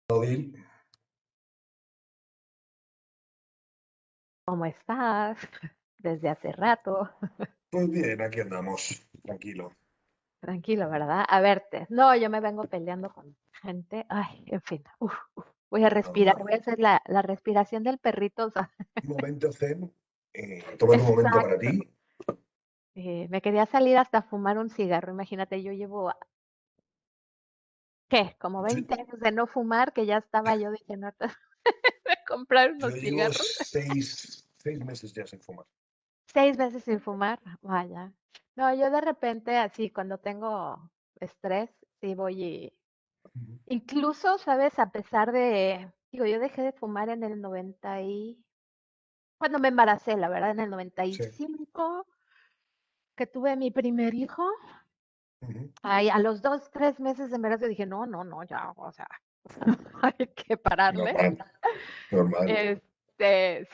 Odil. ¿Cómo estás? Desde hace rato. Pues bien, aquí andamos, tranquilo. Tranquilo, ¿verdad? A verte. No, yo me vengo peleando con gente. Ay, en fin. Voy a respirar, Normal. voy a hacer la respiración del perrito. O sea, Un momento zen, tómate un momento para ti. exacto. Me quería salir hasta fumar un cigarro. Imagínate, yo llevo, ¿qué? Como Yo, 20 años de no fumar, que ya estaba yo dije, no, voy a comprar yo unos llevo cigarros. 6 meses ya sin fumar. 6 meses sin fumar, vaya. No, yo de repente, así, cuando tengo estrés, sí voy y Ujú. incluso, ¿sabes? A pesar de digo, yo dejé de fumar en el 90 y cuando me embaracé, la verdad, en el noventa y Sí. cinco que tuve mi primer hijo, Ujú. ay, a los 2 3 meses de embarazo dije: "No, no, no, ya, o sea, hay que pararle". Normal, normal.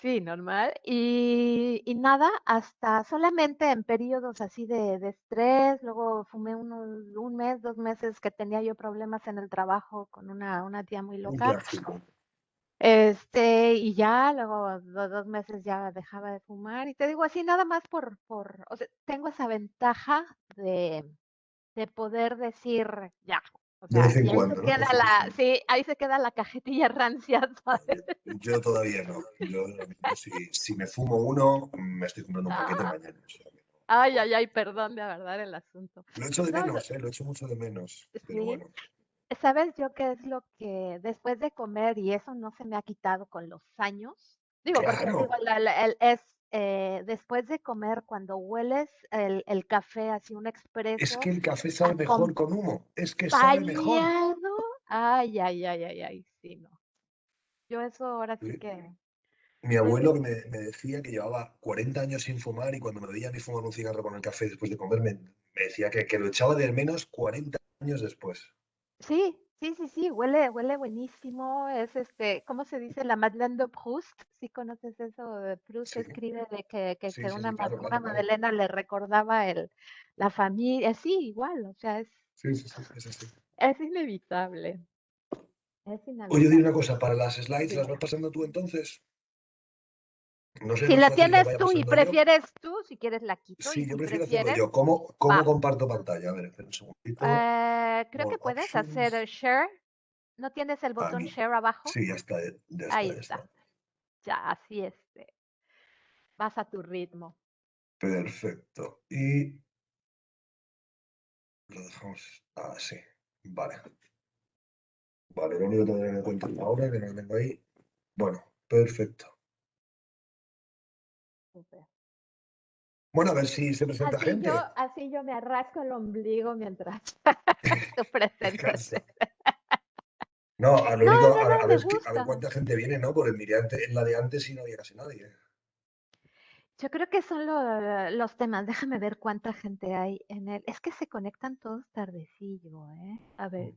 Sí, normal. Y nada, hasta solamente en periodos así de estrés, luego fumé unos 1 mes, 2 meses que tenía yo problemas en el trabajo con una tía muy Un loca. clásico. Y ya luego 2 meses ya dejaba de fumar, y te digo así nada más por o sea, tengo esa ventaja de poder decir ya, o De sea, vez en y ahí se cuando, ¿no? queda Sí, sí. ahí se queda la cajetilla rancia, Yo, ¿sabes? yo todavía no. Yo si me fumo uno, me estoy comprando un paquete Ah, mañana. O sea, que ay, ay, ay, perdón de verdad el asunto. lo echo de No, menos, lo echo mucho de menos. Pero sí, bueno. ¿sabes yo qué es lo que después de comer, y eso no se me ha quitado con los años? Digo, porque digo, Claro. después de comer, cuando hueles el café, así un Es que expreso el café sabe mejor con humo. Es que sabe mejor. acompañado, ay, ay, ay, ay, ay, sí, no. Yo eso ahora sí Sí. que Mi sí, abuelo que me decía que llevaba 40 años sin fumar y cuando me veía a mí fumar un cigarro con el café después de comer, me decía que lo echaba de menos 40 años después. sí, sí, sí, sí, huele buenísimo, es, ¿cómo se dice? La Madeleine de Proust, ¿sí conoces eso de Proust? Sí, Escribe de que sí, sí, una sí, claro, una claro, claro. magdalena le recordaba la familia, sí, igual, o sea, Sí, sí, sí, es así. es inevitable, es Oye, dime una inevitable. cosa, para las slides, ¿las Dime. vas pasando tú entonces? No sé, es Si más la fácil que las tienes vaya tú y pasando yo. prefieres tú, si quieres la quito, y Sí, yo si prefiero hacerlo prefieres, yo. ¿Cómo va. comparto pantalla? A ver, espera un segundito. Creo More que puedes hacer options. share. ¿No tienes el botón Aquí. share abajo? Sí, ya está, ya Ahí está, ya está. está. Ya, así vas a tu ritmo. Perfecto. Y lo dejamos así. Vale. Vale, lo único que tengo que tener en cuenta ahora, que no lo tengo ahí. Bueno, perfecto. Súper. Bueno, a ver si se presenta gente. Así yo me arrasco el ombligo mientras tú presentas. Descansa. No, a lo No, único, no, no, a me ver, a ver gusta. cuánta gente viene, ¿no? Porque miré en la de antes y no había casi nadie. Yo creo que son los temas. Déjame ver cuánta gente hay en él. Es que se conectan todos tardecillo, ¿eh? A ver,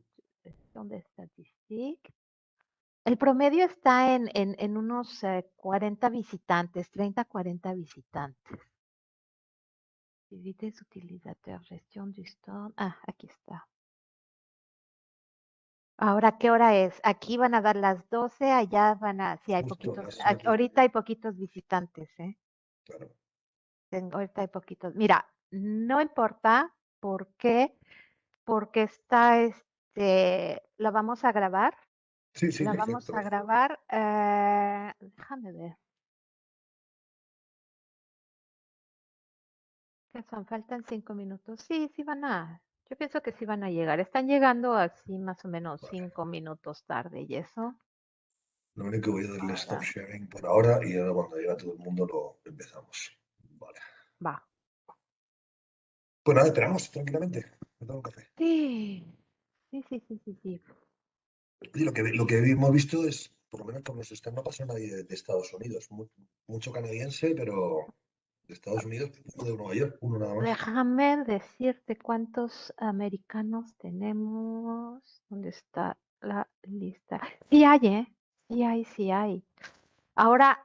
¿dónde está Distic? El promedio está en unos 40 visitantes, 30, 40 visitantes. Visites utilisateurs, gestión du store. Ah, aquí está. Ahora, ¿qué hora es? Aquí van a dar las 12, allá sí hay Justo poquitos, las 7. ahorita hay poquitos visitantes, ¿eh? Claro. Ahorita hay poquitos. Mira, no importa por qué, porque está, la vamos a grabar, Sí, sí, la vamos perfecto. a grabar, déjame ver, ¿qué son? Faltan 5 minutos. Sí, yo pienso que sí van a llegar. Están llegando así más o menos Vale. 5 minutos tarde y eso. Lo único que voy a darle stop Ahora, sharing por ahora y ahora cuando llegue todo el mundo lo empezamos. Vale. va. Pues nada, esperamos tranquilamente. Me tomo un café. Sí, sí, sí, sí, sí, sí. Oye, lo que hemos visto es, por lo menos por nuestro stand, no pasó nadie de Estados Unidos. Mucho canadiense, pero de Estados Unidos, uno de Nueva York, uno nada más. Déjame decirte cuántos americanos tenemos. ¿Dónde está la lista? Sí hay, ¿eh? Sí hay, sí hay. Ahora,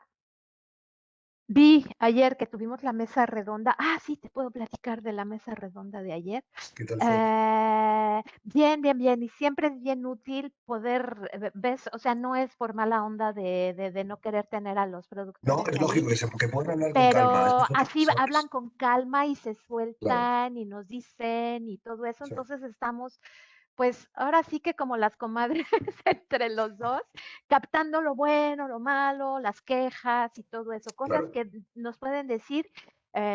Vi ayer que tuvimos la mesa redonda. Ah, sí, te puedo platicar de la mesa redonda de ayer. ¿Qué tal fue? Bien, bien, bien. Y siempre es bien útil poder, ves, o sea, no es por mala onda de no querer tener a los No, productores es ahí, lógico que puedan hablar con calma. pero Eso así hablan ¿sabes? con calma y se Claro, sueltan y nos dicen y todo eso. sí, Entonces estamos, pues ahora sí que como las comadres entre los dos, captando lo bueno, lo malo, las quejas y todo eso, cosas claro, que nos pueden decir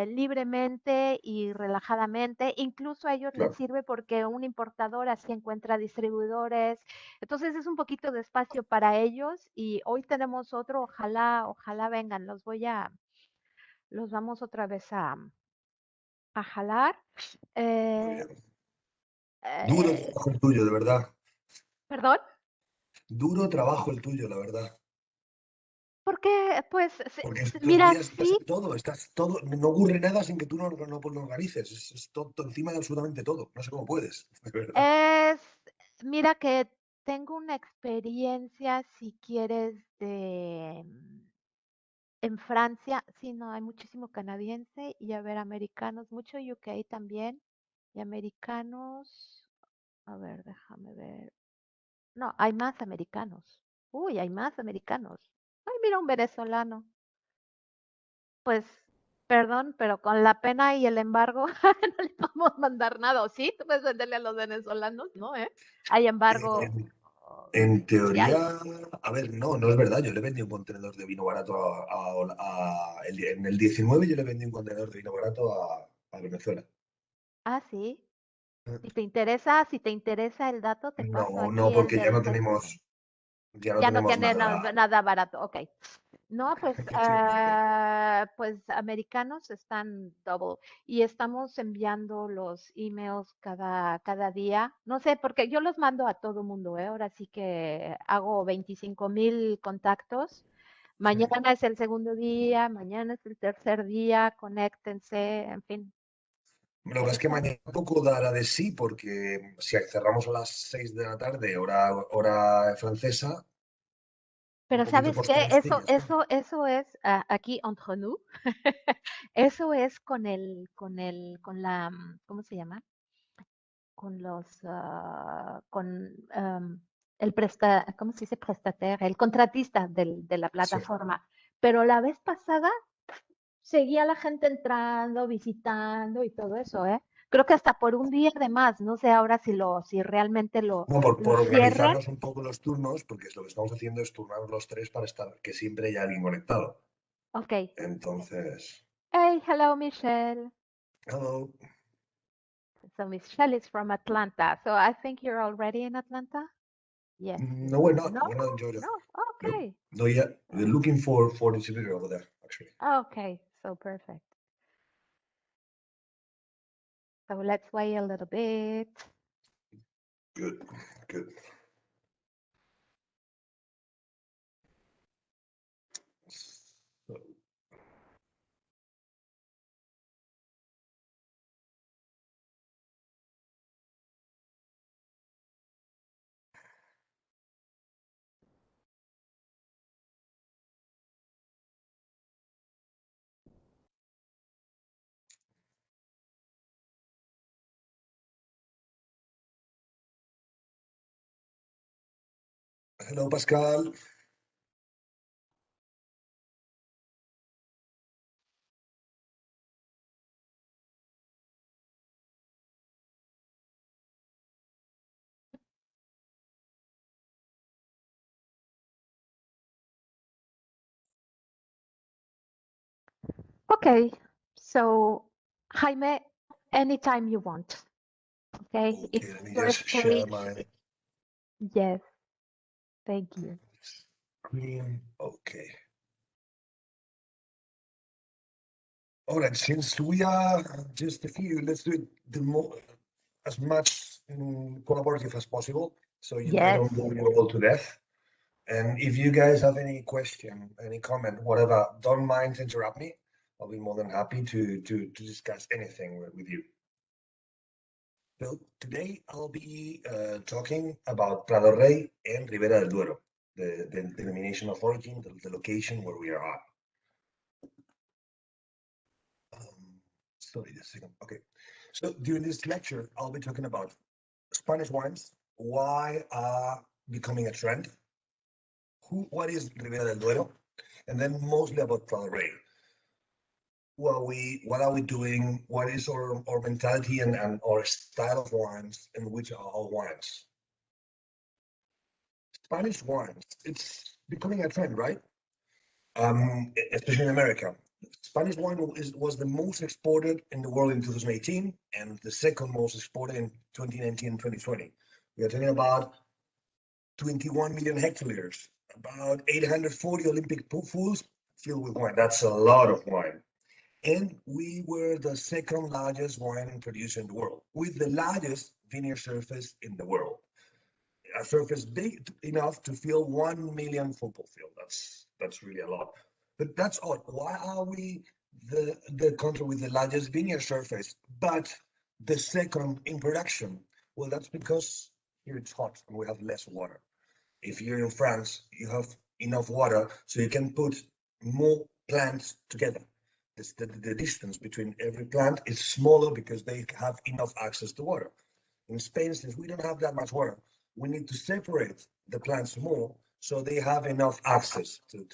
libremente y relajadamente. Incluso a ellos les claro. sirve porque un importador así encuentra distribuidores. Entonces es un poquito de espacio para ellos y hoy tenemos otro, ojalá, ojalá vengan, los vamos otra vez a jalar. Muy Eh, bien. Duro eh, trabajo el tuyo, de verdad. ¿Perdón? Duro trabajo el tuyo, la verdad. Porque, pues, Porque estos mira, días estás sí, en todo, no ocurre nada sin que tú no lo organices. Es todo encima de absolutamente todo. No sé cómo puedes, de verdad. es, mira que tengo una experiencia, si quieres, en Francia, sí, no, hay muchísimo canadiense y a ver, americanos, mucho UK también, y americanos, a ver, déjame ver. No, hay más americanos. Uy, hay más americanos. Ay, mira un venezolano. Pues, perdón, pero con la pena y el embargo no le podemos mandar nada. ¿O sí? Tú puedes venderle a los venezolanos, ¿no? Hay embargo. En, en Sí hay. teoría, a ver, no es verdad. Yo le vendí un contenedor de vino barato en el 19 yo le vendí un contenedor de vino barato a Venezuela. Ah, sí. Si te interesa el dato, te paso No, no, aquí el porque del CC. ya no Ya no tenemos tiene nada. nada barato. Ok. No, pues, Efectivamente. pues americanos están double y estamos enviando los emails cada día. No sé, porque yo los mando a todo mundo, ¿eh? Ahora sí que hago 25,000 contactos. Sí. Mañana es el segundo día, mañana es el tercer día, conéctense, en fin. Lo que pasa Ahí es que estamos. mañana poco dará de sí, porque si cerramos a las 6 de la tarde, hora francesa, un Pero poquito ¿sabes por qué? Celestillas, ¿no? Eso es aquí entre nous. Eso es con la, ¿cómo se llama? Con el ¿cómo se dice? Prestataire, el contratista de la Sí. plataforma. Pero la vez pasada seguía la gente entrando, visitando y todo eso, ¿eh? Creo que hasta por un día de más, no sé ahora si realmente No, lo por cierren. organizarnos un poco los turnos, porque lo que estamos haciendo es turnar los tres para estar, que siempre haya alguien conectado. Ok. Entonces, Hey, hello, Michelle. hello. So Michelle is from Atlanta. So I think you're already in Atlanta? Yes. No, we're not. No? We're not in Georgia. No? Nope. Okay. No, yet. We're looking for distributor over there, actually. Okay. So perfect. So let's wait a little bit. Good, good. So, hello, Pascal. Okay. So Jaime, anytime you want. Okay. Okay, It's let me your just share stage. my Yes. Thank you. screen. Okay. All right, since we are just a few, let's do it as much collaborative as possible, so I Yes. don't bore you all to death. And if you guys have any question, any comment, whatever, don't mind to interrupt me. I'll be more than happy to discuss anything with you. So today I'll be talking about Pradorey and Ribera del Duero, the denomination of origin, the location where we are at. Sorry, just a second. Okay. So during this lecture, I'll be talking about Spanish wines, why are becoming a trend, what is Ribera del Duero, and then mostly about Pradorey. What are we doing? What is our mentality and our style of wines, and which are our wines? Spanish wines, it's becoming a trend, right? Especially in America. Spanish wine was the most exported in the world in 2018 and the second most exported in 2019 and 2020. We are talking about 21 million hectoliters, about 840 Olympic pools filled with wine. That's a lot of wine. And we were the second largest wine producer in the world, with the largest vineyard surface in the world. A surface big enough to fill 1 million football field. That's really a lot. But that's odd. Why are we the country with the largest vineyard surface, but the second in production? Well, that's because here it's hot and we have less water. If you're in France, you have enough water, so you can put more plants together. The distance between every plant is smaller because they have enough access to water. In Spain, since we don't have that much water, we need to separate the plants more so they have enough access to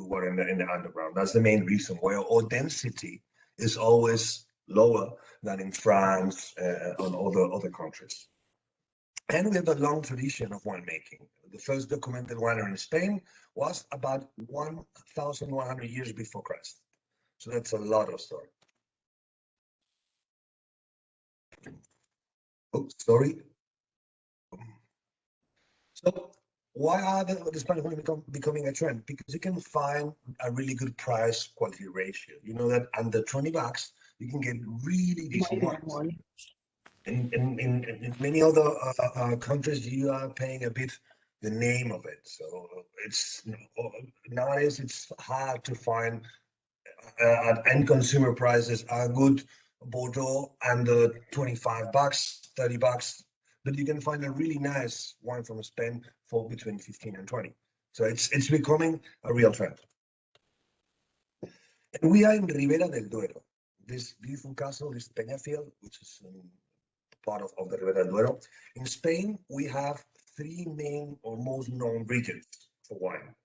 water in the underground. That's the main reason why our density is always lower than in France and other countries. And we have a long tradition of winemaking. The first documented winery in Spain was about 1,100 years before Christ. So that's a lot of story. Oh, sorry. So why are the Spanish wine becoming a trend? Because you can find a really good price quality ratio. You know that under 20 bucks, you can get really decent wines. In many other countries, you are paying a bit the name of it. So it's nowadays it's hard to find at end consumer prices a good Bordeaux under 25 bucks, 30 bucks, but you can find a really nice wine from Spain for between 15 and 20. So it's becoming a real trend. And we are in Ribera del Duero, this beautiful castle, this Peñafiel, which is part of the Ribera del Duero. In Spain, we have three main or most known regions for wine.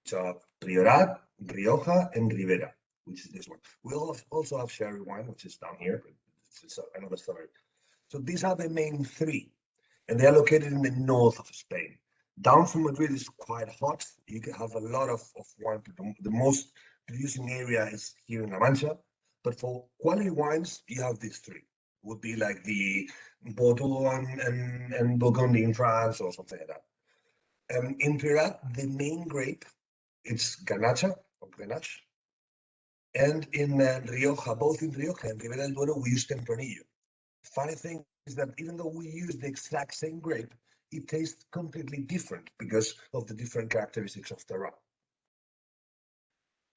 So Priorat, Rioja, and Ribera, which is this one. We also have sherry wine, which is down here, but it's another story. So these are the main three, and they are located in the north of Spain. Down from Madrid is quite hot. You can have a lot of wine. The most producing area is here in La Mancha, but for quality wines, you have these three. Would be like the Bordeaux and Burgundy in France or something like that. In Priorat, the main grape, it's Garnacha or Grenache. And in Rioja, both in Rioja and Ribera del Duero, we use Tempranillo. Funny thing is that even though we use the exact same grape, it tastes completely different because of the different characteristics of terroir.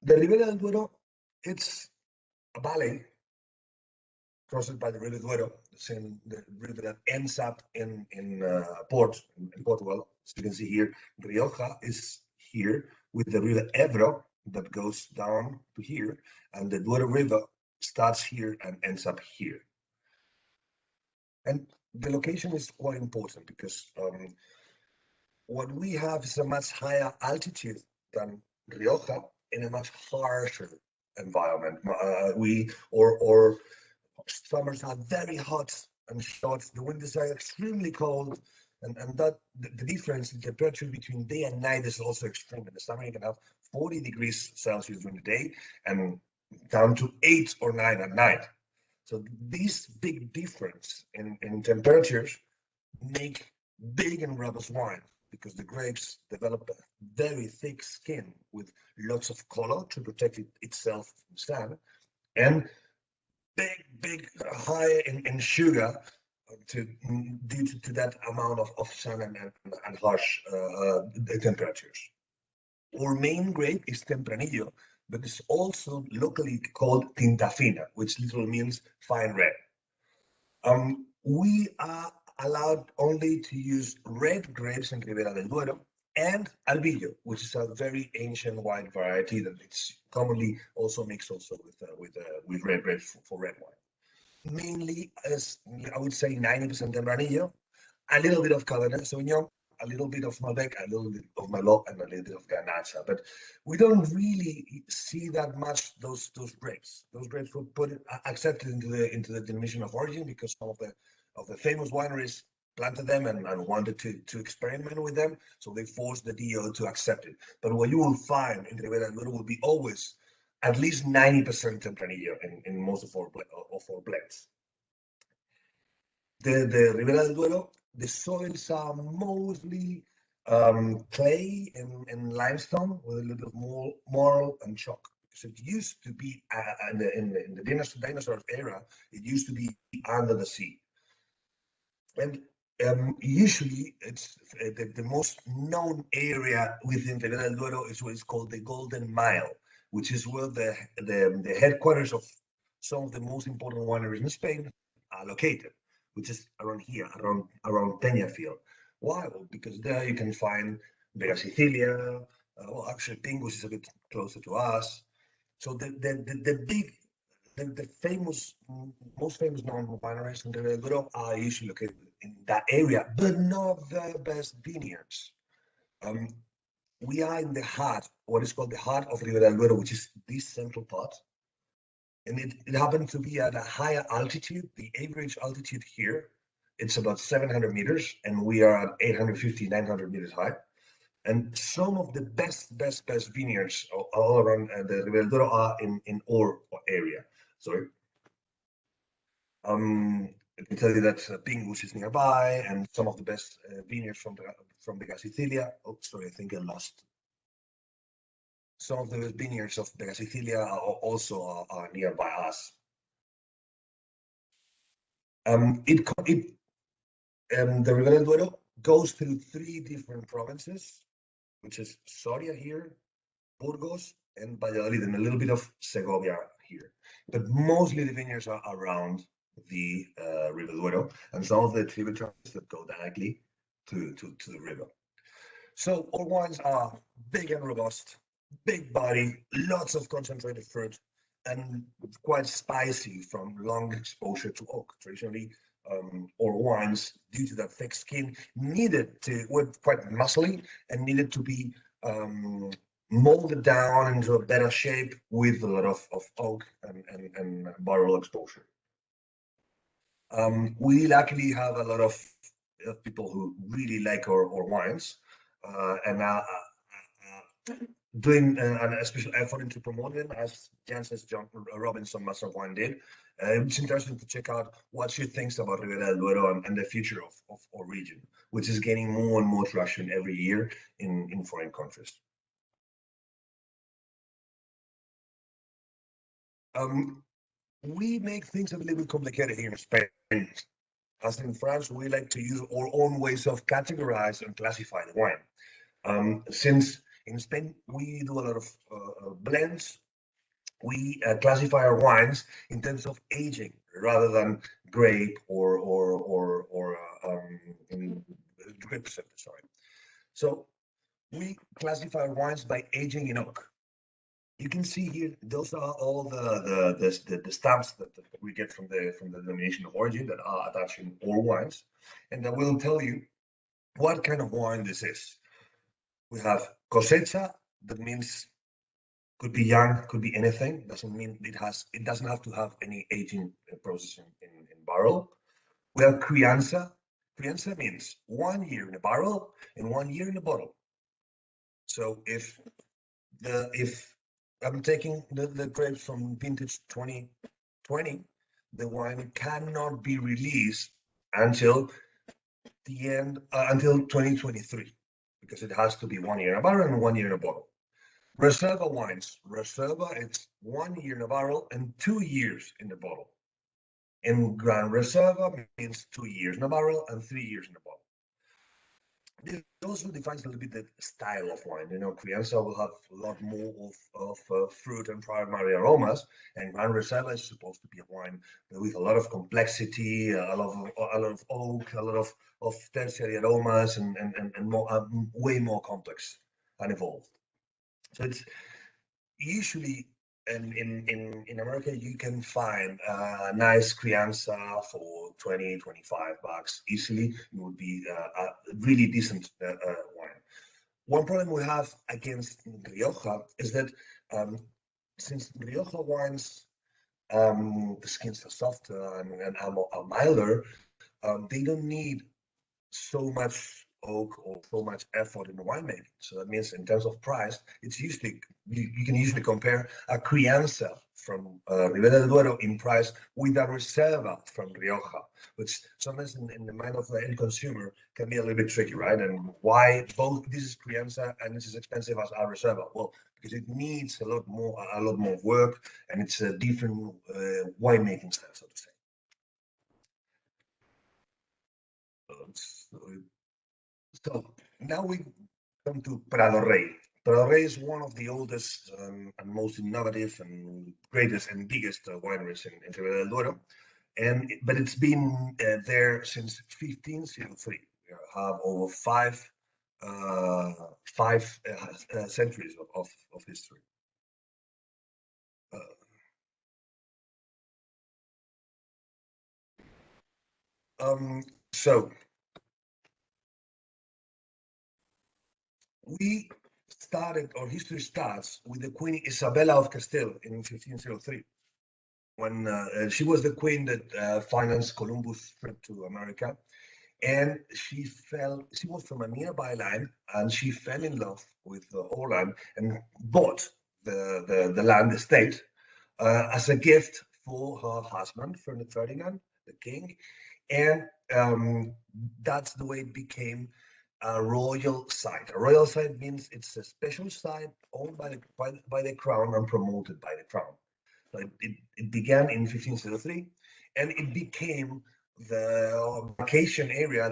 The Ribera del Duero, it's a valley crossed by the River Duero, the river that ends up in port in Portugal. As you can see here, Rioja is here with the River Ebro that goes down to here, and the Duero River starts here and ends up here. And the location is quite important because what we have is a much higher altitude than Rioja in a much harsher environment. Or summers are very hot and short. The winters are extremely cold, and that the difference in temperature between day and night is also extreme. In the summer, you can have 40 degrees Celsius during the day and down to 8 or 9 at night. So this big difference in temperatures make big and robust wine because the grapes develop a very thick skin with lots of color to protect itself from sun, and big high in sugar due to that amount of sun and harsh temperatures. Our main grape is Tempranillo, but it's also locally called Tinta Fina, which literally means fine red. We are allowed only to use red grapes in Ribera del Duero and Albillo, which is a very ancient wine variety that it's commonly also mixed also with red grapes for red wine. mainly, as I would say, 90% Tempranillo, a little bit of Cabernet Sauvignon, a little bit of Malbec, a little bit of Merlot, and a little bit of Garnacha. But we don't really see that much those grapes. Those grapes were accepted into the denomination of origin because some of the famous wineries planted them and wanted to experiment with them, so they forced the DO to accept it. But what you will find in Ribera del Duero will be always at least 90% Tempranillo in most of our blends. The Ribera del Duero, the soils are mostly clay and limestone with a little bit of marl and chalk. Because it used to be in the dinosaur era, it used to be under the sea. And usually, it's the most known area within Ribera del Duero is what is called the Golden Mile, which is where the headquarters of some of the most important wineries in Spain are located, which is around here, around Peñafiel. Why? Well, because there you can find Vega Sicilia. Well, actually, Pingus is a bit closer to us. So the famous, most famous known wineries in Ribera del Duero are usually located in that area, but not the best vineyards. Um, we are in the heart, what is called the heart of Ribera del Duero, which is this central part. And it happened to be at a higher altitude. The average altitude here, it's about 700 meters, and we are at 850, 900 meters high. And some of the best vineyards all around the Ribera del Duero are in our area. Sorry. I can tell you that Pingus is nearby, and some of the best vineyards from Vega Sicilia. Oh, sorry, I think I lost. Some of the vineyards of Vega Sicilia are also are nearby us. The Ribera del Duero goes through 3 different provinces, which is Soria here, Burgos, and Valladolid, and a little bit of Segovia here. But mostly the vineyards are around the River Duero and some of the tributaries that go directly to the river. So our wines are big and robust, big body, lots of concentrated fruit, and quite spicy from long exposure to oak. Traditionally, our wines, due to that thick skin, were quite muscly and needed to be molded down into a better shape with a lot of oak and barrel exposure. We luckily have a lot of people who really like our wines and doing a special effort into promoting them, as Jansen's John Robinson Master of Wine did. It's interesting to check out what she thinks about Ribera del Duero and the future of our region, which is gaining more and more traction every year in foreign countries. We make things a little bit complicated here in Spain. As in France, we like to use our own ways of categorize and classify the wine. Since in Spain we do a lot of blends, we classify our wines in terms of aging rather than grape or grape percentage. Sorry. So we classify our wines by aging in oak. You can see here; those are all the stamps that we get from the denomination of origin that are attached in all wines, and that will tell you what kind of wine this is. We have cosecha, that means could be young, could be anything. Doesn't mean it doesn't have to have any aging process in barrel. We have crianza. Crianza means 1 year in a barrel and 1 year in a bottle. So if I'm taking the grapes from vintage 2020, the wine cannot be released until the end until 2023 because it has to be 1 year in a barrel and 1 year in a bottle. Reserva wines. Reserva, it's 1 year in a barrel and 2 years in the bottle. And Gran Reserva means 2 years in a barrel and 3 years in a bottle. This also defines a little bit the style of wine. You know, Crianza will have a lot more of fruit and primary aromas, and Gran Reserva is supposed to be a wine with a lot of complexity, a lot of oak, a lot of tertiary aromas, and more, way more complex and evolved. So it's usually and in America, you can find a nice crianza for 20, $25 easily. It would be a really decent wine. One problem we have against Rioja is that since Rioja wines, the skins are softer and are milder, they don't need so much oak or so much effort in the winemaking. So that means in terms of price, it's usually you can usually compare a crianza from Ribera del Duero in price with a reserva from Rioja, which sometimes in the mind of the end consumer can be a little bit tricky, right? And why both this is crianza and this is expensive as a reserva? Well, because it needs a lot more work, and it's a different winemaking style, so to say. So now we come to Pradorey. Pradorey is one of the oldest and most innovative and greatest and biggest wineries in Ribera del Duero. But it's been there since 1503. We have over five centuries of history. Uh, so we started, our history starts with the Queen Isabella of Castile in 1503. When she was the queen that financed Columbus' trip to America, and she was from a nearby land, and she fell in love with the whole land and bought the land estate as a gift for her husband, Ferdinand, the king, and that's the way it became a royal site. A royal site means it's a special site owned by the crown and promoted by the crown. So it began in 1503, and it became the vacation area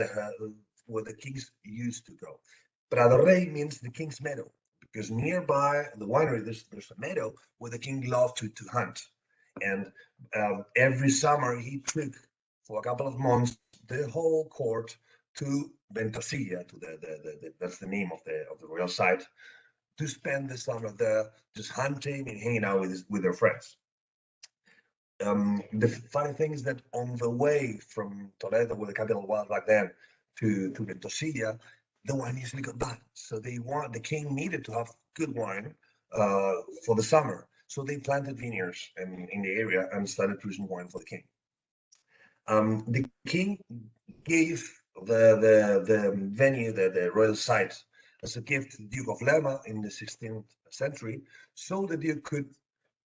where the kings used to go. Pradorey means the king's meadow, because nearby the winery there's a meadow where the king loved to hunt. And every summer he took for a couple of months the whole court to Ventosilla, to that's the name of the royal site, to spend the summer there just hunting and hanging out with their friends. The funny thing is that on the way from Toledo, where the capital was back then, to Ventosilla, the wine usually got bad. So the king needed to have good wine for the summer. So they planted vineyards in the area and started producing wine for the king. The king gave the venue, the royal site, as a gift to the Duke of Lerma in the 16th century, so the Duke could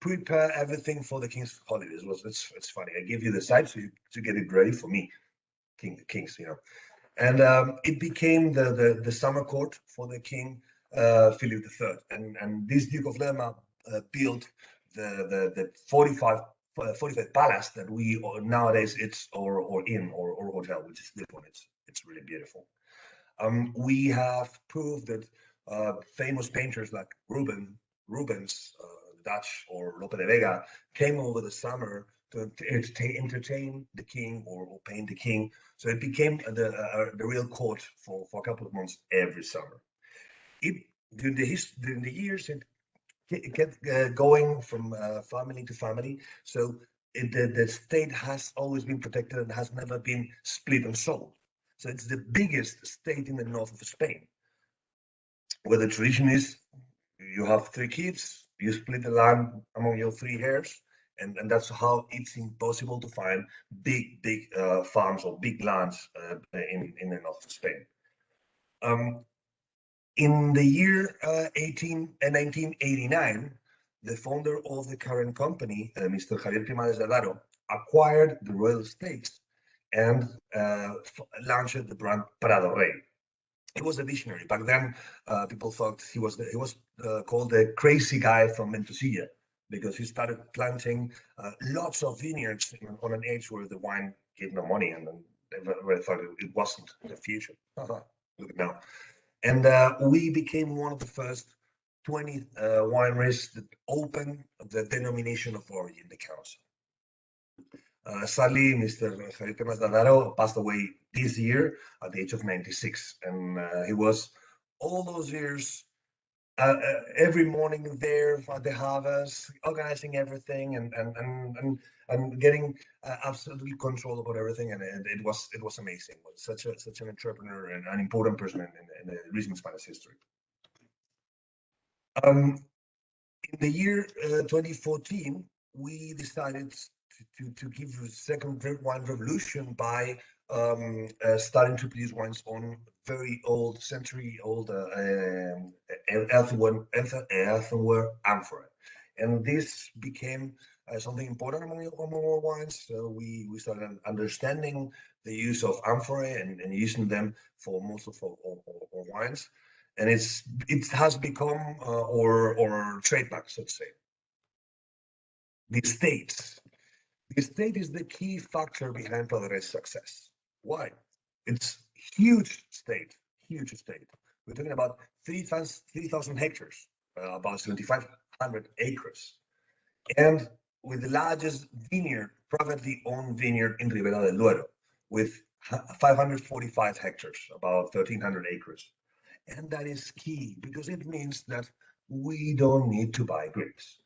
prepare everything for the king's holidays. It's funny. I give you the site so to get it ready for me, kings, And it became the summer court for the king Philip III, and this Duke of Lerma built the 45 palace that we nowadays it's or inn or hotel, which is this one. It's really beautiful. We have proved that famous painters like Rubens, Dutch, or Lope de Vega came over the summer to entertain the king or paint the king. So it became the real court for a couple of months every summer. It during the years it kept going from family to family. So the state has always been protected and has never been split and sold. So it's the biggest state in the north of Spain, where the tradition is you have three kids, you split the land among your three heirs, and that's how it's impossible to find big farms or big lands in the north of Spain. Um, in the year 1989, the founder of the current company, Mr. Javier Primades de Daro, acquired the royal estates and launched the brand Pradorey. He was a visionary. Back then, people thought he was called the crazy guy from Ventosilla, because he started planting lots of vineyards on an age where the wine gave no money, and everybody thought it wasn't the future. Look at now. And we became one of the first 20 wineries that opened the denomination of origin, the council. Sadly, Mr. Javier Pemas Dadaro passed away this year at the age of 96, and he was all those years every morning there for the harvest, organizing everything and getting absolutely control about everything, and it was amazing. It was such an entrepreneur and an important person in the recent Spanish history. In the year 2014, we decided to give a second wine revolution by starting to produce wines on very old, century-old earthenware amphora. And this became something important among our wines. So we started understanding the use of amphora and using them for most of our wines. And it has become our trademark, so to say. The estate. The estate is the key factor behind Pradorey's success. Why? It's huge estate, huge estate. We're talking about 3,000 hectares, about 7,500 acres, and with the largest vineyard, privately owned vineyard in Ribera del Duero, with 545 hectares, about 1,300 acres. And that is key because it means that we don't need to buy grapes.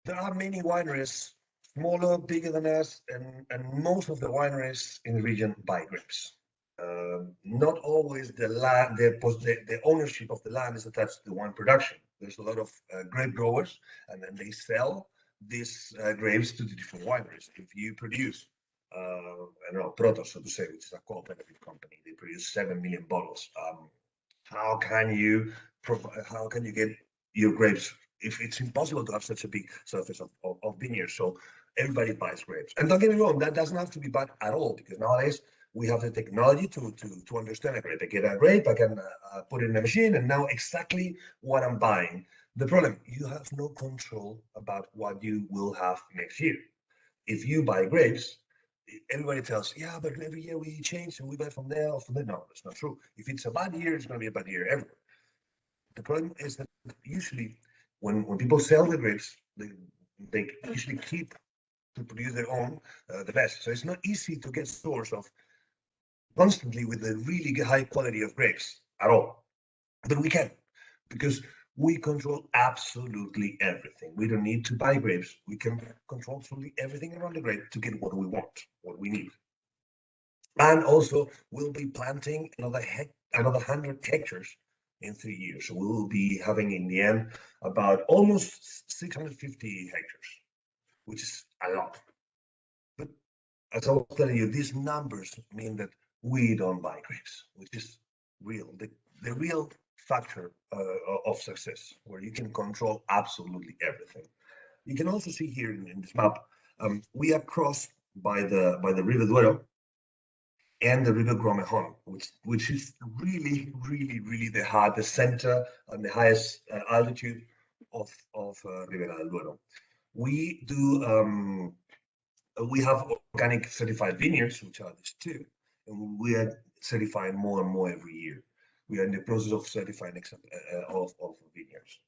There are many wineries, smaller, bigger than us, and most of the wineries in the region buy grapes. Not always the land, the ownership of the land is attached to the wine production. There's a lot of grape growers, and then they sell these grapes to the different wineries. If you produce, I don't know, Protos, so to say, which is a cooperative company, they produce 7 million bottles. How can you how can you get your grapes if it's impossible to have such a big surface of vineyards? So everybody buys grapes. And don't get me wrong, that doesn't have to be bad at all, because nowadays we have the technology to understand a grape. I get a grape, I can put it in a machine and know exactly what I'm buying. The problem, you have no control about what you will have next year. If you buy grapes, everybody tells, yeah, but every year we change and we buy from there or from there. No, that's not true. If it's a bad year, it's going to be a bad year everywhere. The problem is that usually when people sell the grapes, they usually keep to produce their own the best. So it's not easy to get stores of constantly with a really high quality of grapes at all. But we can, because we control absolutely everything. We don't need to buy grapes. We can control absolutely everything around the grape to get what we want, what we need. And also, we'll be planting another 100 hectares in 3 years. So we will be having in the end about almost 650 hectares, which is a lot. But as I was telling you, these numbers mean that we don't buy grapes, which is real, the real factor of success, where you can control absolutely everything. You can also see here in this map, we are crossed by the River Duero and the River Gromejon, which is really the center and the highest altitude of Ribera del Duero. We do we have organic certified vineyards, which are these two, and we are certifying more and more every year. We are in the process of certifying of vineyards.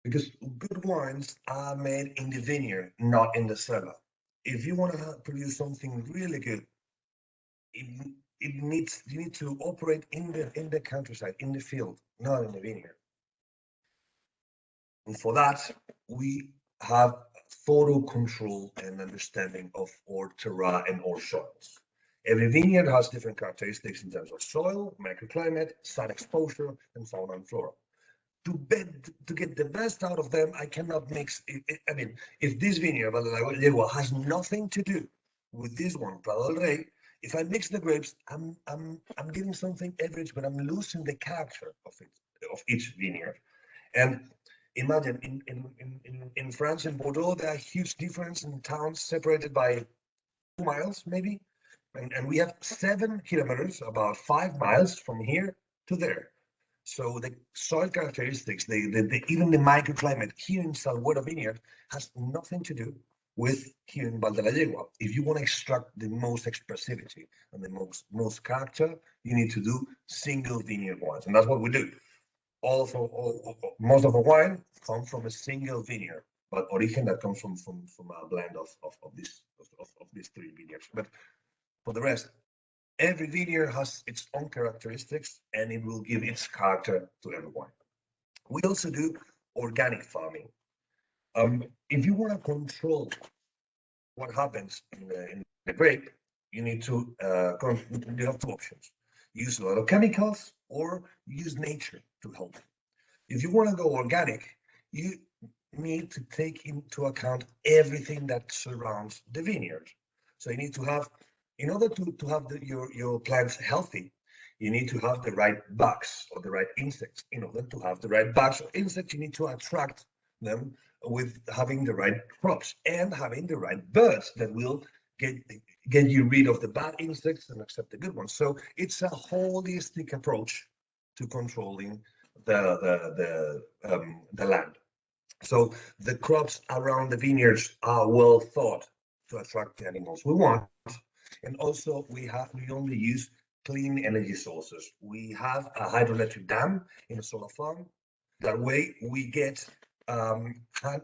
Because good wines are made in the vineyard, not in the cellar. If you want to produce something really good, you need to operate in the countryside, in the field, not in the vineyard. And for that, we have thorough control and understanding of our terroir and our soils. Every vineyard has different characteristics in terms of soil, microclimate, sun exposure, and fauna and flora. To get the best out of them, I cannot mix. I mean, if this vineyard has nothing to do with this one, Pradorey, if I mix the grapes, I'm getting something average, but I'm losing the character of each vineyard. And imagine in France, in Bordeaux, there are huge difference in towns separated by 2 miles, maybe. And we have 7 kilometers, about 5 miles from here to there. So the soil characteristics, even the microclimate here in Salguero Vineyard has nothing to do with here in Val de la Yegua. If you want to extract the most expressivity and the most character, you need to do single vineyard wines. And that's what we do. Most of the wine comes from a single vineyard, but origin that comes from a blend of these 3 vineyards. But for the rest, Every vineyard has its own characteristics, and it will give its character to every wine. We also do organic farming. If you want to control what happens in the grape, you need to you have two options: use a lot of chemicals or use nature to help. If you want to go organic, you need to take into account everything that surrounds the vineyard. So you need to have, in order to have your plants healthy, you need to have the right bugs or the right insects. In order to have the right bugs or insects, you need to attract them with having the right crops and having the right birds that will get get you rid of the bad insects and accept the good ones. So it's a holistic approach to controlling the land. So the crops around the vineyards are well thought to attract the animals we want, and also we only use clean energy sources. We have a hydroelectric dam in a solar farm. That way we get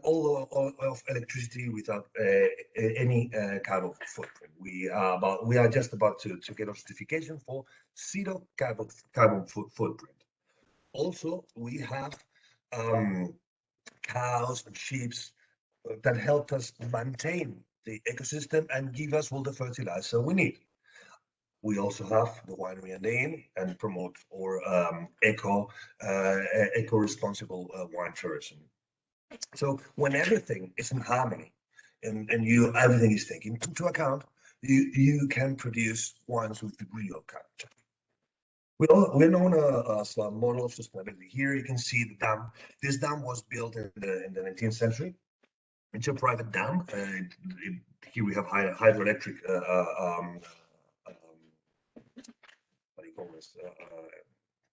all of electricity without any carbon footprint. We are just about to get a certification for zero carbon footprint. Also, we have um, cows and sheep that help us maintain the ecosystem and give us all the fertilizer we need. We also have the winery and the inn and promote or eco-responsible wine tourism. So when everything is in harmony and you everything is taken into account, you can produce wines with real character. We're known as a model of sustainability. Here you can see the dam. This dam was built in the 19th century. It's a private dam. Here we have hydroelectric, what do you call this,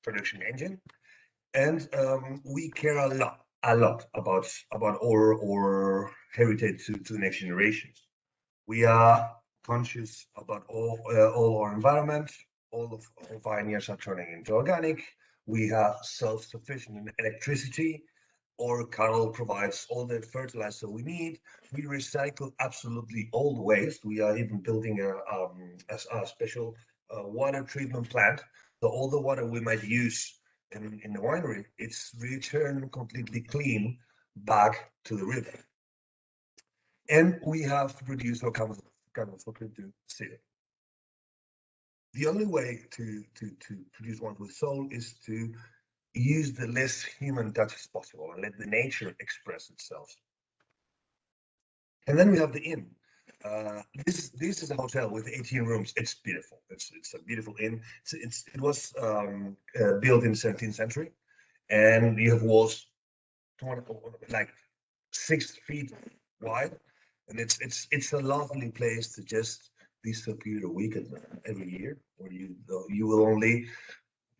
production engine. And we care a lot about our heritage to the next generations. We are conscious about all our environment. All of our vineyards are turning into organic. We are self-sufficient in electricity. Our cattle provides all the fertilizer we need. We recycle absolutely all the waste. We are even building a special water treatment plant. So all the water we might use in the winery, it's returned completely clean back to the river. And we have reduced our carbon footprint to zero. The only way to produce wine with soul is to use the less human touch as possible and let the nature express itself. And then we have the inn. This is a hotel with 18 rooms. It's beautiful. It's a beautiful inn. It was built in the 17th century, and you have walls 20, like 6 feet wide, and it's a lovely place to just disappear a weekend every year, where you will only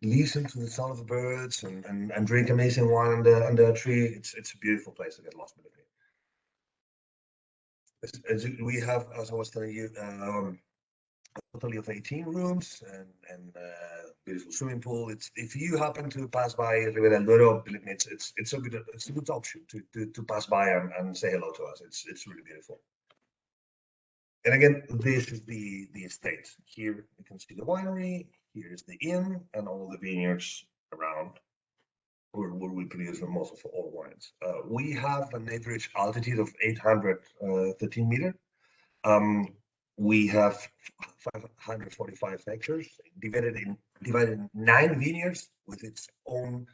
listen to the sound of the birds and drink amazing wine under a tree. It's a beautiful place to get lost, believe me. We have, as I was telling you, a total of 18 rooms and beautiful swimming pool. If you happen to pass by Ribera del Duero, believe me, it's a good option to pass by and say hello to us. It's really beautiful. And again, this is the estate. Here you can see the winery. Here is the inn and all the vineyards around where we produce most of all wines. We have an average altitude of 813 meters. We have 545 hectares divided in 9 vineyards with its own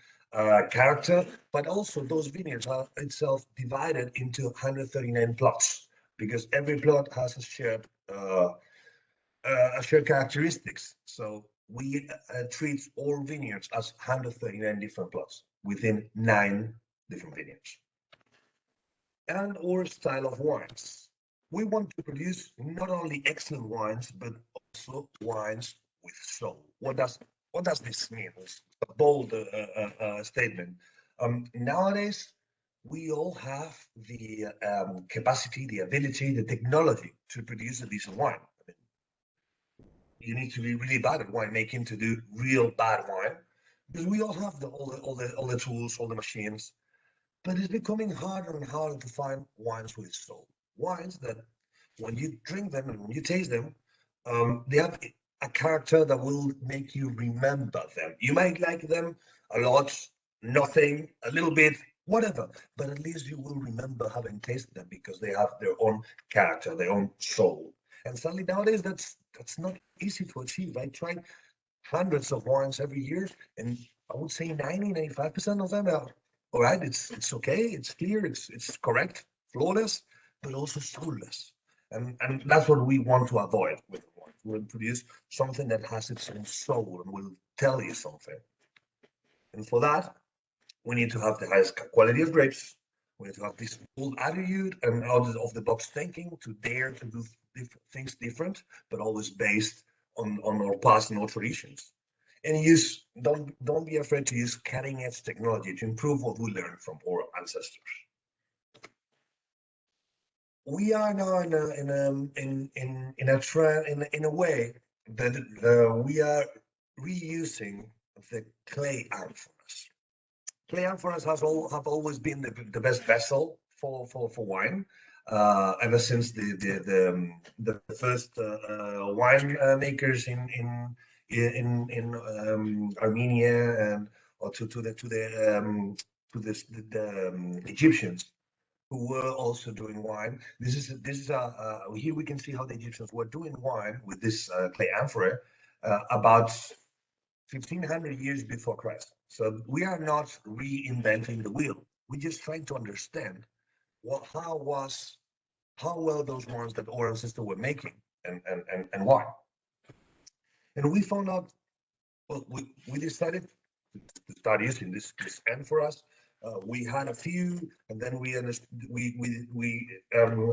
character, but also those vineyards are itself divided into 139 plots because every plot has a shared characteristics. So we treat all vineyards as 139 different plots within 9 different vineyards. And our style of wines. We want to produce not only excellent wines, but also wines with soul. What does this mean? It's a bold statement. Nowadays, we all have the capacity, the ability, the technology to produce a decent wine. I mean, you need to be really bad at winemaking to do real bad wine, because we all have all the tools, all the machines. But it's becoming harder and harder to find wines with soul. Wines that, when you drink them and when you taste them, they have a character that will make you remember them. You might like them a lot, nothing, a little bit, whatever, but at least you will remember having tasted them because they have their own character, their own soul. And sadly nowadays that's not easy to achieve. I try hundreds of wines every year, and I would say 90, 95% of them are all right. It's okay, it's clear, it's correct, flawless, but also soulless. And that's what we want to avoid with the wine. We'll produce something that has its own soul and will tell you something. And for that, we need to have the highest quality of grapes. We need to have this bold attitude and out of the box thinking to dare to do things different, but always based on our past and our traditions. And use don't be afraid to use cutting edge technology to improve what we learned from our ancestors. We are now in a trend in a way that we are reusing the clay amphoras. Clay amphoras have always been the best vessel for wine. Ever since the first wine makers in Armenia and or to the Egyptians who were also doing wine. This is here we can see how the Egyptians were doing wine with this clay amphora about 1500 years before Christ. So we are not reinventing the wheel. We're just trying to understand how well those wines that our ancestors were making and why. And we found out, well, we decided to start using this N for us. We had a few, and then we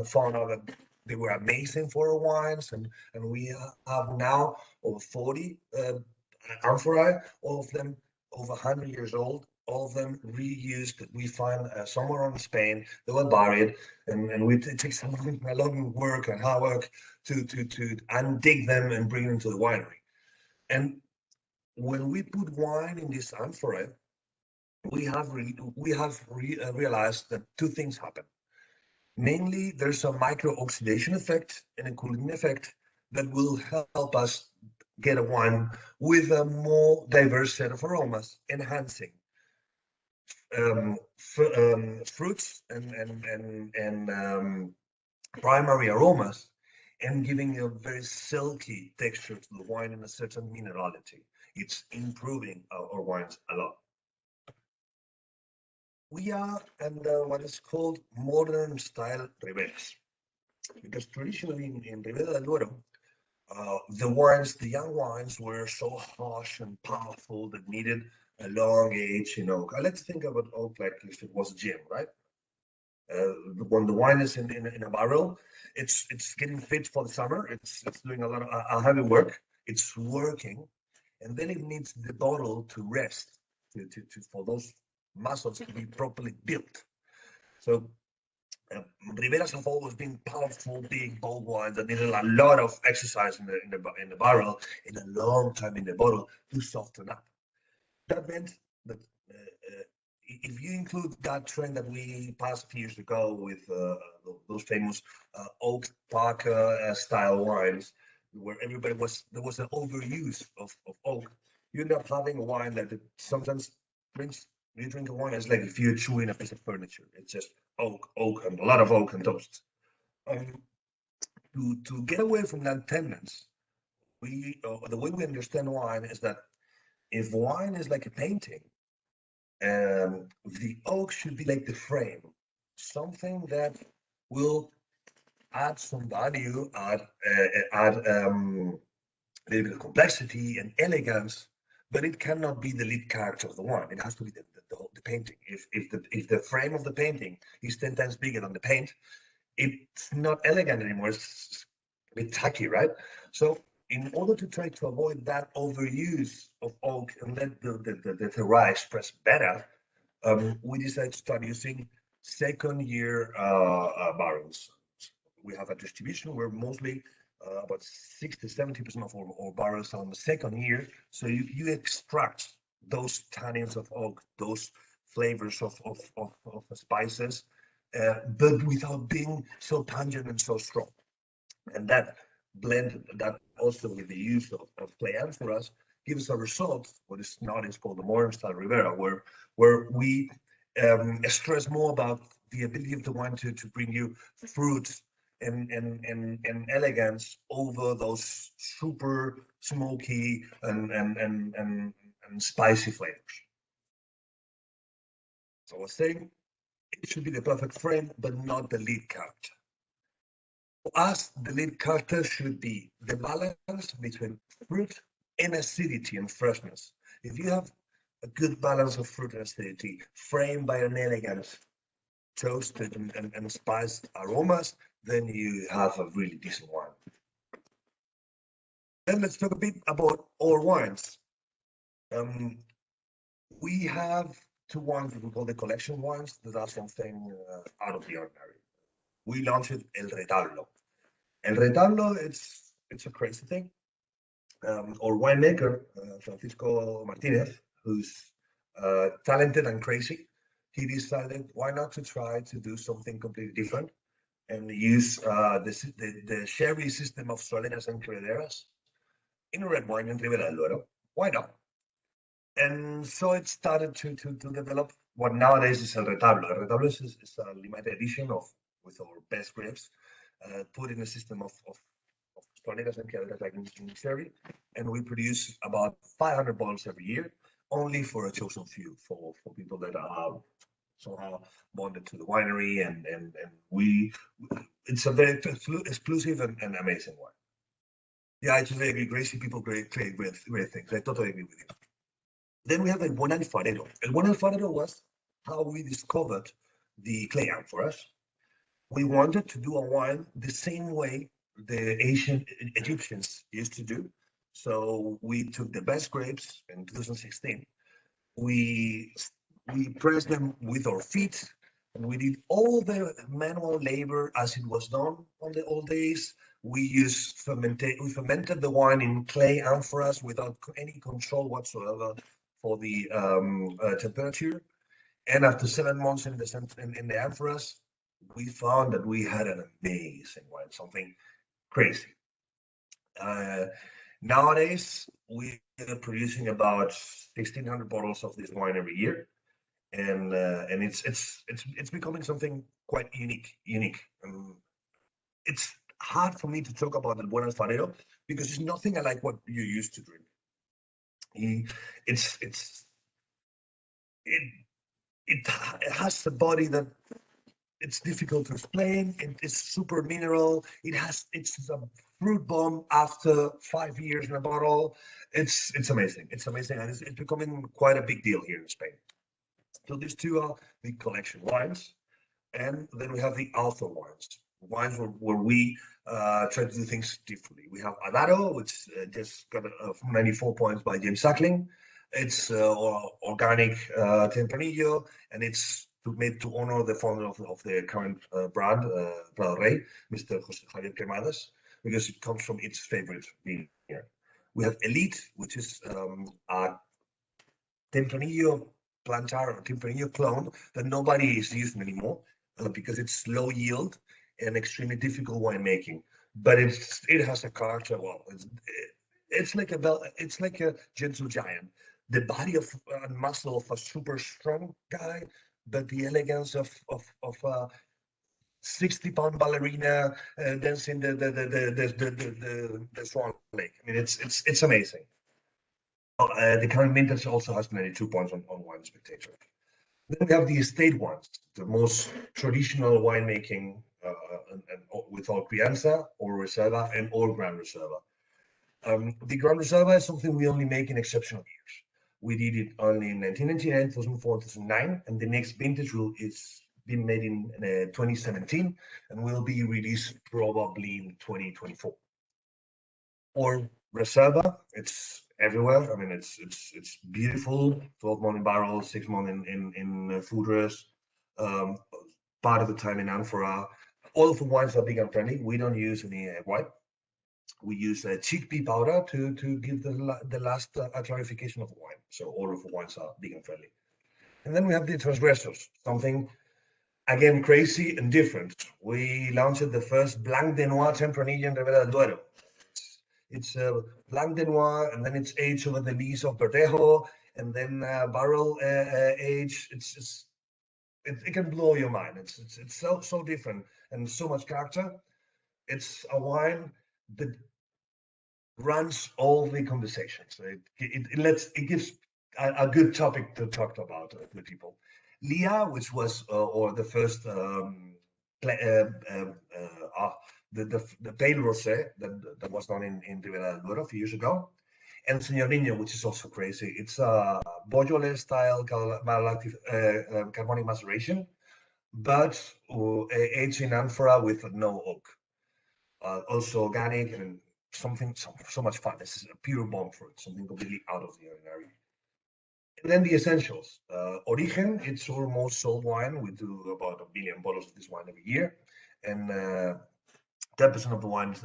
found out that they were amazing for our wines, and we have now over 40 amphorae, all of them over 100 years old, all of them reused. We find somewhere in Spain they were buried, and it takes a long work and hard work to undig them and bring them to the winery. And when we put wine in this amphora, we have realized that two things happen. Mainly, there's a micro oxidation effect and a cooling effect that will help us get a wine with a more diverse set of aromas, enhancing fruits and primary aromas, and giving a very silky texture to the wine and a certain minerality. It's improving our wines a lot. We are under what is called modern style Riberas, because traditionally in Ribera del Duero, the young wines were so harsh and powerful that needed a long age in oak. Let's think about oak like if it was a gym, right? When the wine is in a barrel, it's getting fit for the summer. It's doing a lot of heavy work. It's working, and then it needs the bottle to rest for those muscles to be properly built. So Riberas have always been powerful, big, bold wines that needed a lot of exercise in the barrel in a long time in the bottle to soften up. That meant that if you include that trend that we passed a few years ago with those famous oak Parker style wines, where there was an overuse of oak, you end up having a wine that sometimes brings you drink a wine. It's like if you're chewing a piece of furniture. It's just oak, and a lot of oak and toast. Um, to get away from that tendency, the way we understand wine is that if wine is like a painting, the oak should be like the frame, something that will add some value, add a little bit of complexity and elegance, but it cannot be the lead character of the wine. It has to be the painting. If the frame of the painting is 10 times bigger than the paint, it's not elegant anymore. It's a bit tacky, right? So in order to try to avoid that overuse of oak and let the terroir express better, we decided to start using second year barrels. We have a distribution where mostly about 60 to 70% of our barrels are on the second year. So you extract those tannins of oak, those flavors of spices, but without being so pungent and so strong. And that blend, that also with the use of clay amphoras, gives a result, what is nowadays called the modern style Ribera, where we stress more about the ability of the wine to bring you fruit and elegance over those super smoky and spicy flavors. So I was saying it should be the perfect frame, but not the lead character. For us, the lead character should be the balance between fruit and acidity and freshness. If you have a good balance of fruit and acidity, framed by an elegant toasted and spiced aromas, then you have a really decent wine. Then let's talk a bit about our wines. We have two wines that we call the collection wines that are something out of the ordinary. We launched El Retablo. El Retablo, it's a crazy thing. Our winemaker, Francisco Martinez, who's talented and crazy, he decided why not to try to do something completely different and use the sherry system of Soleras and Criaderas in a red wine in Ribera del Duero. Why not? And so it started to develop what nowadays is El Retablo. El Retablo is a limited edition with our best grapes, put in a system of Soleras and Criaderas like in sherry, and we produce about 500 bottles every year, only for a chosen few, for people that are somehow bonded to the winery, and we it's a very exclusive and amazing wine. Yeah, I totally agree. Crazy people create great things. I totally agree with you. Then we have El Buen Alfarero. El Buen Alfarero was how we discovered the clay amphoras. We wanted to do a wine the same way the ancient Egyptians used to do. So we took the best grapes in 2016. We pressed them with our feet. And we did all the manual labor as it was done on the old days. We fermented the wine in clay amphoras without any control whatsoever for the temperature. And after 7 months in the amphoras, we found that we had an amazing wine, something crazy. Nowadays, we are producing about 1,600 bottles of this wine every year, and it's becoming something quite unique. It's hard for me to talk about the Buen Alfarero because it's nothing like what you used to drink. It has a body that it's difficult to explain. It's super mineral. It's a fruit bomb after 5 years in a bottle. It's amazing. It's amazing, and it's becoming quite a big deal here in Spain. So these two are the collection wines, and then we have the author wines where we try to do things differently. We have Adaro, which just got 94 points by James Suckling. It's organic Tempranillo, and it's made to honor the founder of the current brand, Pradorey, Mr. José Javier Cremades, because it comes from its favorite vineyard. We have Elite, which is a Tempranillo plantar or Tempranillo clone that nobody is using anymore because it's low yield and extremely difficult winemaking. But it has a character. Well, it's like a gentle giant. The body of muscle of a super strong guy, but the elegance of a 60-pound ballerina dancing the Swan Lake. I mean, it's amazing. The current vintage also has 92 points on Wine Spectator. Then we have the estate wines, the most traditional winemaking with all Crianza or Reserva and all Gran Reserva. The Gran Reserva is something we only make in exceptional years. We did it only in 1999, 2004, 2009, and the next vintage is been made in 2017 and will be released probably in 2024. Or Reserva, it's everywhere. I mean, it's beautiful. 12-month in barrels, 6 months in fooders, part of the time in amphora. All of the wines are vegan friendly. We don't use any egg white. We use chickpea powder to give the last clarification of the wine. So all of the wines are vegan friendly. And then we have the transgressors, something again crazy and different. We launched the first Blanc de Noir Tempranillo in Ribera del Duero. It's Blanc de Noir, and then it's aged over the lees of Verdejo, and then barrel age. It can blow your mind. It's so different and so much character. It's a wine that runs all the conversations. It gives a good topic to talk about with people. Lia, which was or the first pla- the pale rosé that was done in Ribera del Duero a few years ago, and Señor Niño, which is also crazy. It's a Beaujolais style carbonic maceration, but aged in amphora with no oak. Also organic and something so much fun. This is a pure bomb fruit, something completely out of the ordinary. And then the essentials. Origen, it's our most sold wine. We do about 1 billion bottles of this wine every year. And 10% of the wine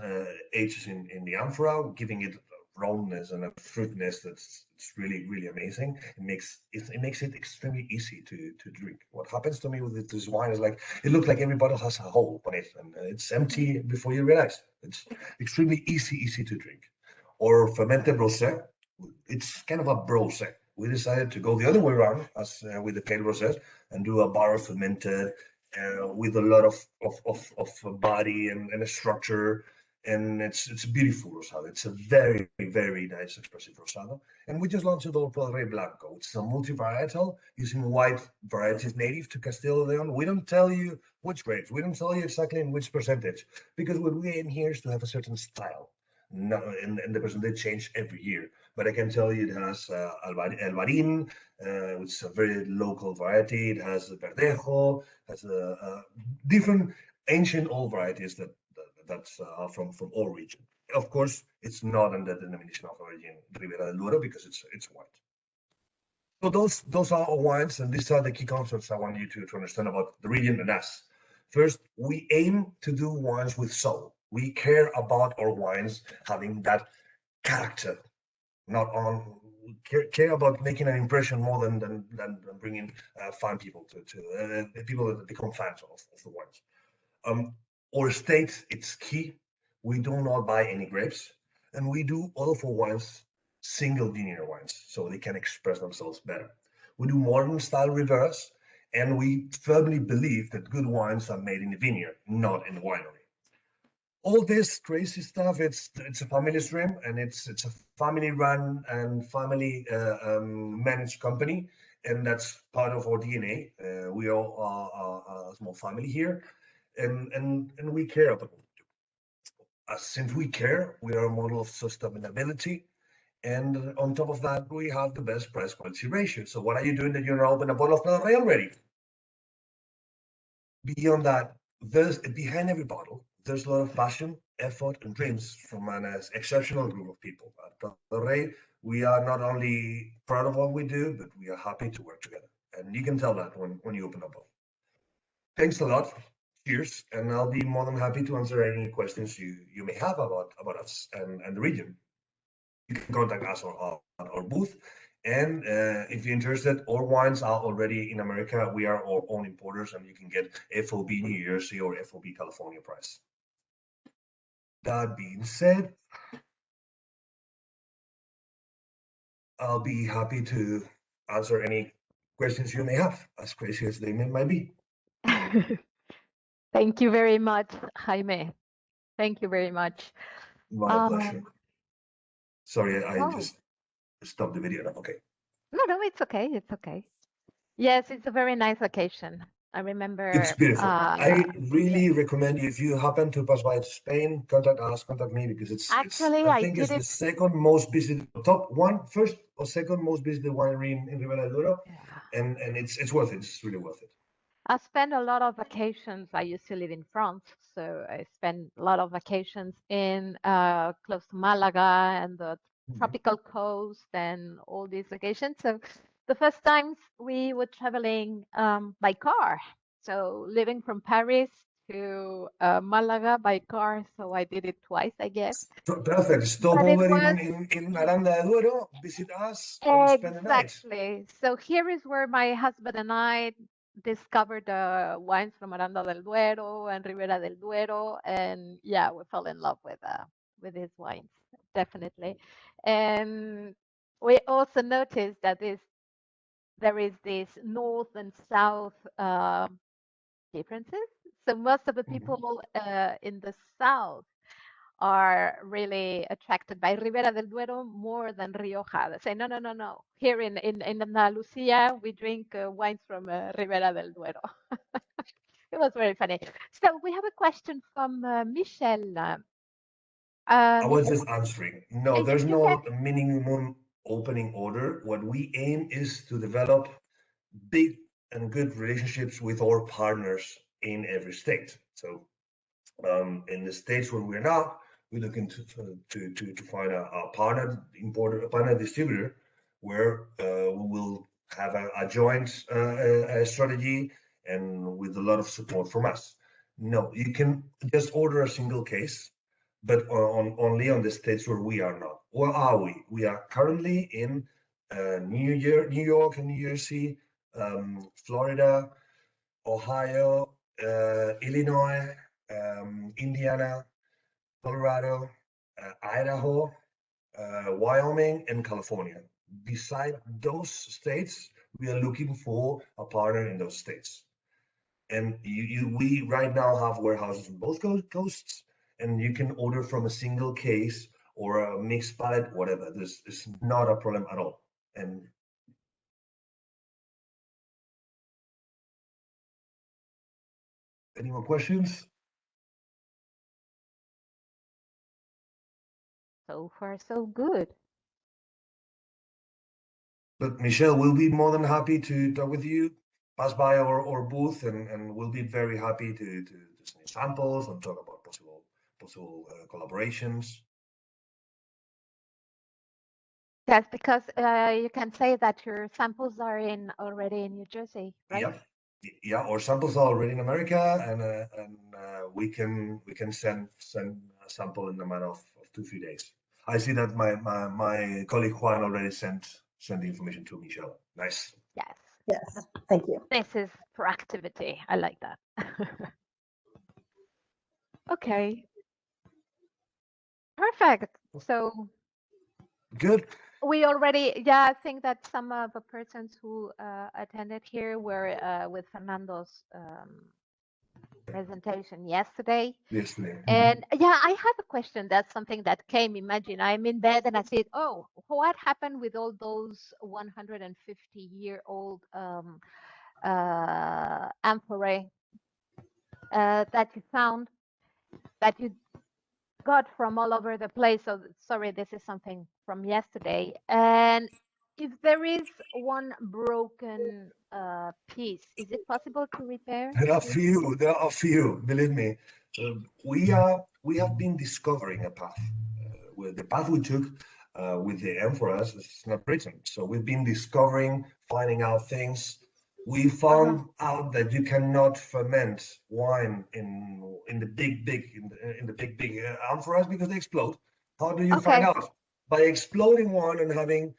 ages in the amphora, giving it a roundness and a fruitiness that's it's really amazing. It makes it extremely easy to drink. What happens to me with this wine is like it looks like every bottle has a hole on it, and it's empty before you realize. It's extremely easy to drink. Or fermented rosé, it's kind of a brosé. We decided to go the other way around as with the pale rosés and do a barrel fermented with a lot of body and a structure. And it's a beautiful rosado. It's a very nice expressive rosado. And we just launched it all Pradorey Blanco. It's a multi-varietal using white varieties native to Castilla y León. We don't tell you which grapes. We don't tell you exactly in which percentage because what we aim here is to have a certain style. No, and the percentage change every year. But I can tell you it has Alvarin, which is a very local variety. It has Verdejo, has different ancient old varieties that's from all regions. Of course, it's not under the denomination of origin Ribera del Duero because it's white. So those are our wines, and these are the key concepts I want you to understand about the region and us. First, we aim to do wines with soul. We care about our wines having that character, not on care about making an impression more than bringing fan people to people that become fans of the wines. Our state, it's key. We do not buy any grapes, and we do all of our wines single vineyard wines, so they can express themselves better. We do modern style Riveras, and we firmly believe that good wines are made in the vineyard, not in the winery. All this crazy stuff, it's a family stream, and it's a family run and family managed company, and that's part of our DNA. We all are a small family here, and we care about it. Since we care, we are a model of sustainability, and on top of that, we have the best price quality ratio. So what are you doing that you're not open a bottle of Pradorey already? Beyond that, there's behind every bottle, there's a lot of passion, effort, and dreams from an exceptional group of people. At Pradorey, we are not only proud of what we do, but we are happy to work together. And you can tell that when you open a bottle. Thanks a lot. Cheers. And I'll be more than happy to answer any questions you may have about us and the region. You can contact us at our booth. And if you're interested, our wines are already in America. We are our own importers, and you can get FOB New Jersey or FOB California price. That being said, I'll be happy to answer any questions you may have, as crazy as they might be. Thank you very much, Jaime. Thank you very much. My pleasure. Sorry, I Oh, just stopped the video now. Okay. no, it's okay. It's okay. Yes, it's a very nice occasion. I It's remember, beautiful. I yes. really recommend you if you happen to pass by Spain, contact us, contact me because it's Actually, I I think it's did the it. second most visited top one, first or second most visited winery in Ribera del Duero, Yeah. and it's worth it. It's really worth it. I spend a lot of vacations. I used to live in France, so I spend a lot of vacations in close to Malaga and the Mhm. tropical coast and all these vacations. So the first times we were traveling by car. So living from Paris to Malaga by car. So I did it twice, I guess. Perfect. Stop But it over was in Aranda de Duero, visit us, and spend the night. exactly. So here is where my husband and I discovered the wines from Aranda del Duero and Ribera del Duero, and yeah, we fell in love with with his wines, definitely. And we also noticed that there is this north and south differences. So most of the people in the south are really attracted by Ribera del Duero more than Rioja. They say, no, no, no, no. Here in Andalusia, we drink wines from Ribera del Duero. It was very funny. So we have a question from Michelle. I was Michelle, just answering. No, there's you can. no minimum opening order. What we aim is to develop big and good relationships with our partners in every state. So in the states where we're not, we're looking to find a partner importer, a partner distributor, where we will have a joint strategy and with a lot of support from us. No, you can just order a single case, but only on the states where we are not. Where are we? We are currently in New York and New Jersey, Florida, Ohio, Illinois, Indiana, Colorado, Idaho, Wyoming, and California. Beside those states, we are looking for a partner in those states. And we right now have warehouses on both coasts, and you can order from a single case or a mixed pallet, whatever. This is not a problem at all. And any more questions? So far, so good. But Michelle, we'll be more than happy to talk with you, pass by our booth, and we'll be very happy to send samples and talk about possible collaborations. That's because you can say that your samples are in already in New Jersey, right? Yeah, yeah. Our samples are already in America, and we can send a sample in a matter of 2 3 days. I see that my colleague Juan already sent the information to Michelle. Nice. Yes. Yes, thank you. This is proactivity. I like that. Okay. Perfect. So Good. we already, yeah, I think that some of the persons who attended here were with Fernando's presentation yesterday. Yesterday. And yeah, I have a question. That's something that came. Imagine I'm in bed and I said, "Oh, what happened with all those 150-year-old amphorae that you found that you got from all over the place?" So sorry, this is something from yesterday. And if there is one broken piece, is it possible to repair? There are few. There are few. Believe me, we have been discovering a path. With the path we took with the amphoras, it's not written. So we've been discovering, finding out things. We found out that you cannot ferment wine in the big amphoras because they explode. How do you find Okay. out? By exploding one and having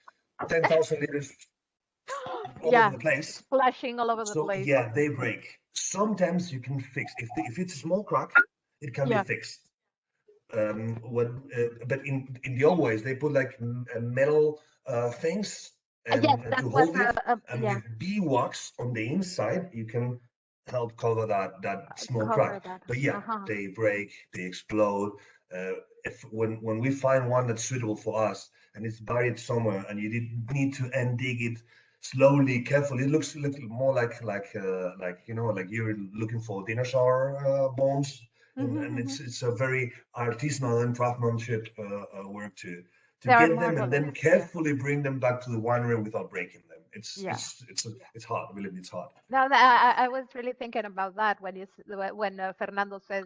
10,000 liters all over Yeah, the place. splashing all over the So place. yeah, they break. Sometimes you can fix if it's a small crack, it can be Yeah. fixed. What but in the old ways they put like metal things Yes, and that to was hold it, and yeah, with beeswax on the inside you can help cover that small cover crack. that. But yeah, they break, they explode. If when we find one that's suitable for us and it's buried somewhere and you need to undig it slowly, carefully, it looks a little more like like you're looking for dinosaur bones, and it's a very artisanal and craftsmanship work to They are get them and marvelous. then Yeah. carefully bring them back to the winery without breaking them. Yeah. It's hard. Believe me, it's hard. Now I was really thinking about that when when Fernando said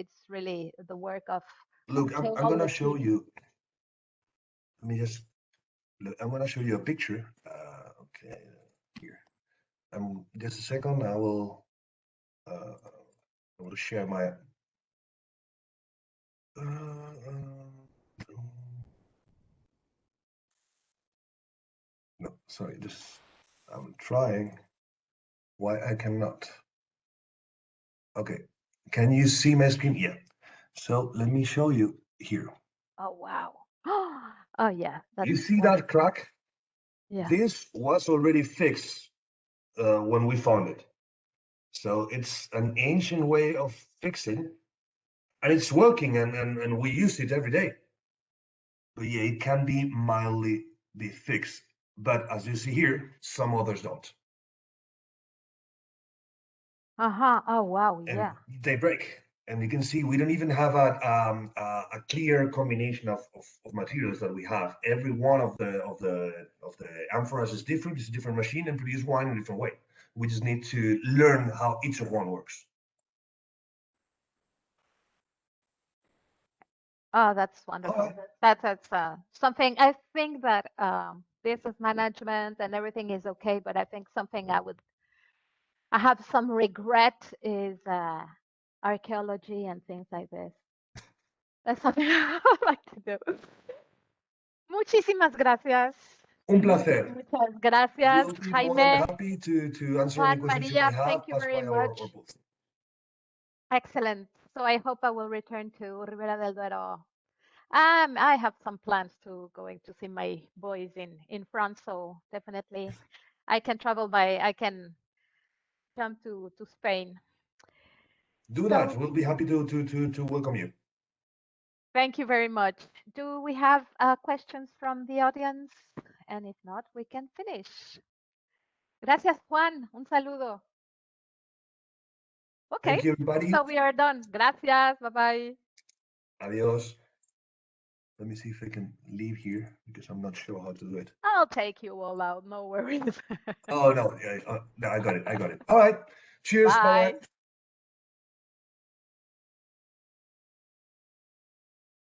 it's really the work of Look, I'm gonna show geology. you. Let me just. Look, I'm gonna show you a picture. Okay, here. Just a second. I will share my. No, sorry. This I'm trying. Why I cannot? Okay. Can you see my screen? Yeah. So let me show you here. Oh, wow. Oh, yeah, You that's see that wonderful. crack? Yeah. This was already fixed when we found it. So it's an ancient way of fixing, and it's working, and we use it every day. But yeah, it can be mildly be fixed. But as you see here, some others don't. Uh-huh. Oh, wow. And Yeah. they break. And you can see we don't even have a clear combination of materials that we have. Every one of the amphoras is different. It's a different machine and produce wine in a different way. We just need to learn how each of one works. Oh, that's All wonderful. right. That's something I think that business management and everything is okay, but I think something I have some regret is archaeology and things like this. That's something I would like to do. Muchísimas gracias. Un placer. Muchas gracias, We'll be more than Jaime. happy to answer any Juan questions you may Maria, have. thank you Pass very by our much. booth. Excellent. So I hope I will return to Ribera del Duero. I have some plans to going to see my boys in France, so definitely I can jump to Spain. Do that. So We'll be happy to welcome you. thank you very much. Do we have questions from the audience? And if not, we can finish. Gracias, Juan. Un saludo. Okay, Thank you, everybody. so we are done. Gracias. Bye bye. Adios. Let me see if I can leave here because I'm not sure how to do it. I'll take you all out. No worries. Oh, no. Yeah, no, I got it. I got it. All right. Cheers. Bye bye. Bye.